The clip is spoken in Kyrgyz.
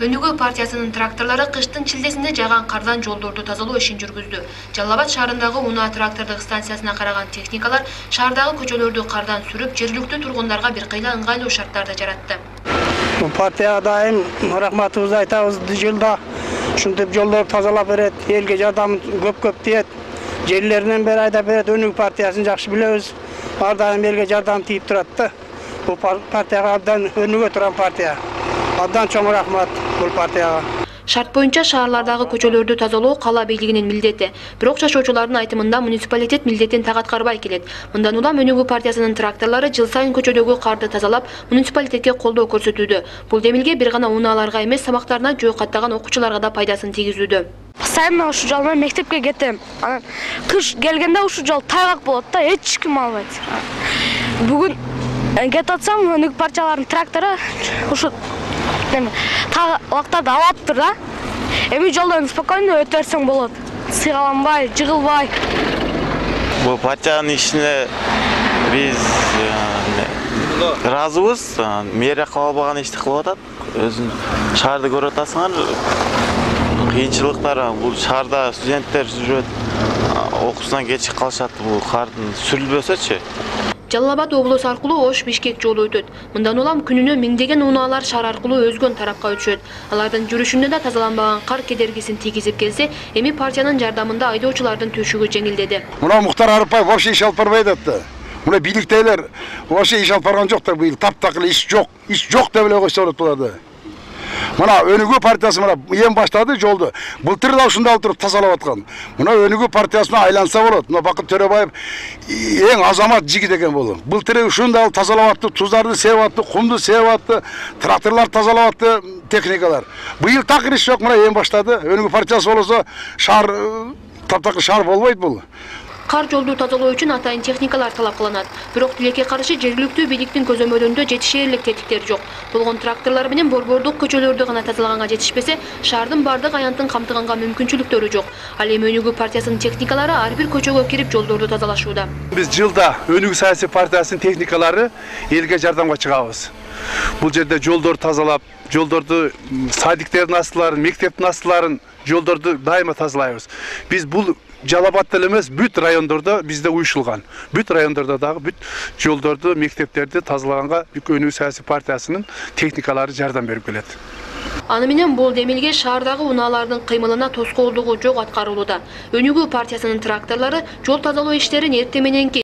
Өнүгүү партиясынын тракторлары кыштын чилдесинде жааган кардан жолдорду тазалоо ишин жүргүздү. Жалал Абад шаарындагы Унаа трактордук станциясына караган техникалар шаардагы көчөлөрдү кардан сүрүп, жергиликтүү тургундарга бир кыйла ыңгайлуу шарттарды жаратты. Партияга дайым рахматыбызды айтабыз. Жылда ушинтип жолдорду тазалап берет, элге жардам көп тиет. Жерлеринен бери айдап берет. Өнүгүү партиясын жакшы билебиз. Ар дайым элге жардам тийип турат. Бул партияга абдан өнүгө турган партия. Абдан чоң рахмат бул партияга. Шарт боюнча шаарлардагы көчөлөрдү тазалоо кала бийлигинин милдети. Бирок жашоочулардын айтымында муниципалитет милдетин так аткарбай келет. Мындан улам Өнүгүү партиясынын тракторлору жыл сайын көчөдөгү карды тазалап, муниципалитетке колдоо көрсөтүүдө. Бул демилге бир гана унааларга эмес, сабактарына жөө каттаган окуучуларга да пайдасын тийгизүүдө. Постоянно ушу жол менен мектепке кетем. Анан кыш келгенде ушу жол тайгак болот да, эч ким албайт. Бүгүн кетип атсам, Өнүгүү партияларынын трактору ушу вактарды алаптыр да. Эми жолдон спокойно өтө берсең болот. Сыйгаланбай, жыгылбай. Бул партиянын ишине биз ыраазыбыз. Мэрия кыла албаган ишти кылып атат. Өзүн шаарды көрүп атасыңар. Кыйынчылыктар бул шаарда студенттер жүрөт. Окуусунан кечип калышат. Бул кардын сүрүлбөсөчү. Жалал Абад облусу аркылуу Ош-Бишкек жолу өтөт. Мындан улам күнүнө миңдеген унаалар шаар аркылуу өзгөн тарапка өтүшөт. Алардын жүрүшүндө да тазаланбаган кар кедергисин тийгизип келсе, эми партиянын жардамында айдоочулардын төшүгү жеңилдеди. Мына Мухтар Арыпбаев вообще иш алып барбайт атты. Мына бийликтегилер вообще иш алып барган жок да, быйыл таптакыр иш жок деп эле койсо болот буларды. Мына Өнүгүү партиясы мына эң баштады жолду. Былтыр да ушундай алып туруп тазалап аткан. Мына Өнүгүү партиясына айланса болот. Мына Бакыт Төрөбаев эң азамат жигит экен бул. Былтыр ушундай тазалап атты, туздарды себип атты, кумду себип атты, тракторлор тазалап атты, техникалар. Быйыл такыр иш жок, мына эң баштады. Өнүгүү партиясы болсо шаар таптакыр шаар болбойт бул. Кар жолду тазалоо үчүн атайын техникалар талап кылынат. Бирок тилекке каршы жергиликтүү бийликтин көзөмөлүндө жетишээрлик тетиктер жок. Болгон тракторлор менен борбордук көчөлөрдү гана тазалаганга жетишпесе, шаардын бардык аянтын камтыганга мүмкүнчүлүктөрү жок. Ал эми Өнүгүү партиясынын техникалары ар бир көчөгө кирип жолдорду тазалашууда. Биз жылда Өнүгүү саясий партиясынын техникалары элге жардамга чыгабыз. Бул жерде жолдорду тазалап, жолдорду садиктердин астыларын, мектептин астыларын, жолдорду дайыма тазалайбыз. Биз бул Жалал Абадта эмес, бүт райондордо бизде уюшулган. Бүт райондордо дагы бүт жолдорду, мектептерди тазалаганга Өнүгүү саясий партиясынын техникалары жардам берип келет. Аны менен бул демилге шаардагы унаалардын кыймылына тоскоолдугу жок аткарылууда. Өнүгүү партиясынын тракторлору жол тазалоо иштерин эртең мененки